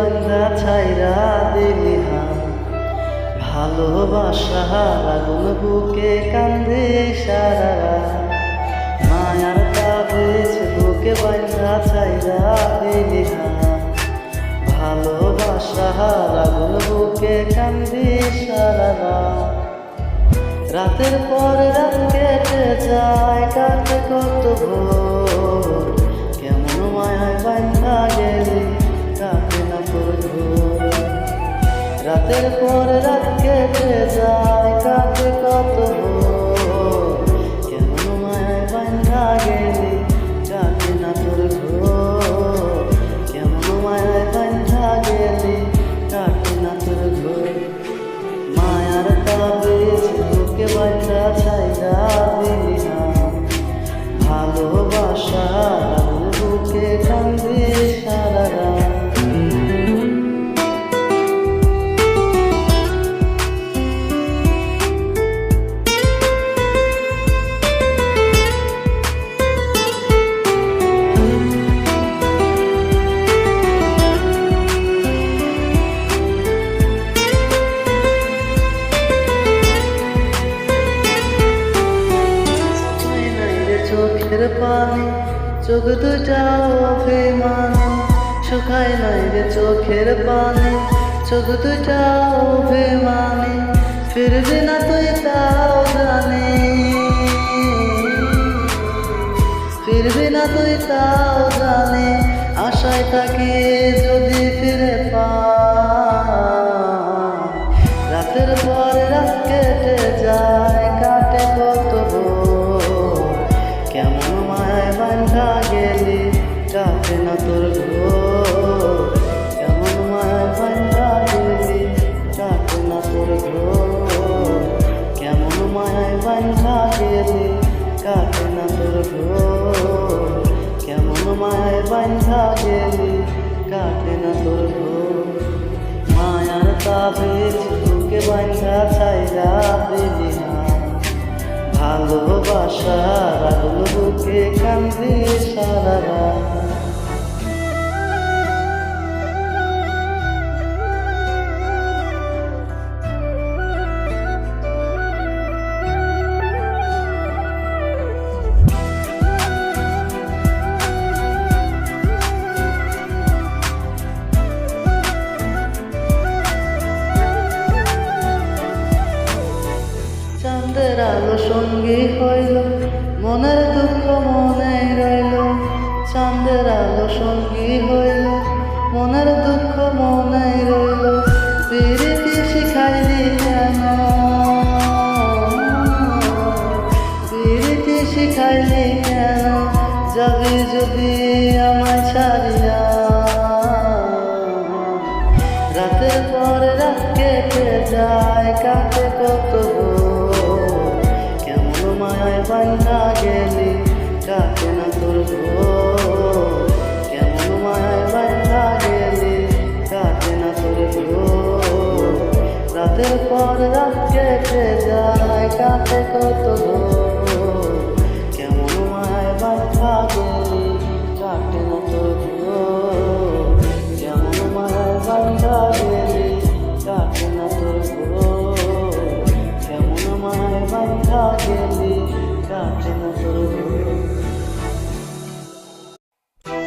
বান্ধা ছাইরা দিলি হাত, ভালোবাসা আগুন বুকে কান্দে সারা রাত। মায়ার তাবিজ বুকে বান্ধা ছাইরা দিলি হাত, ভালোবাসা আগুন বুকে কান্দে সারা রাত। রাতের পর রাত কেটে যায়, কাটে কত ভোর, কেমন মায়ায় বান্ধা গেলি কাটে না তোর ঘোর। রাতের পর রাত কেটে যায়, কাটে কত ভোর, কেমন মায়ায় বান্ধা গেলি কাটে না তোর ঘোর, কেমন মায়ায় বান্ধা গেলি কাটে না তোর ঘোর। মায়ার তাবিজ বুকে বান্ধা ছাইরা দিলি হাত, ভালোবাসা আগুন বুকে কান্দে সারা রাত। চোখের পানি চোখ দুটা অভিমানী, শুকায় নাই রে চোখের পানি চোখ দুটা অভিমানী। ফিরবি না তুই তাও জানি, ফিরবি না তুই তাও জানি, আশায় থাকি যদি ফিরে পাই। রাতের পর রাত কেটে যায়, কাটে কত ভোর, কেমন মায়ায় বান্ধা গেলি কাটে না তোর ঘোর, কেমন মায়ায় বান্ধা গেলি কাটে না তোর ঘোর, কেমন মায়ায় বান্ধা গেলি কাটে না তোর ঘোর, কেমন মায়ায় বান্ধা গেলি কাটে না তোর ঘোর। মায়ার তাবিজ বুকে বান্ধা ছাইরা দিলি হাত, ভালোবাসা আগুন বুকে কান্দে সারা রাত। চাঁদের আলো সঙ্গী হইল, মনের দুঃখ মনে রইল। চাঁদের আলো সঙ্গী হইল, মনের দুঃখ মনে রইল। প্রীতি শিখাইলি কেন, প্রীতি শিখাইলি কেন, যাবি যদি আমায় ছাড়িয়া। রাতের পর রাত কেটে যায়, কাটে কত ভোর, কেমন মায়ায় বান্ধা গেলি কাটে না তোর ঘোর, কেমন মায়ায় বান্ধা গেলি কাটে না তোর ঘোর। রাতের পর রাত কেটে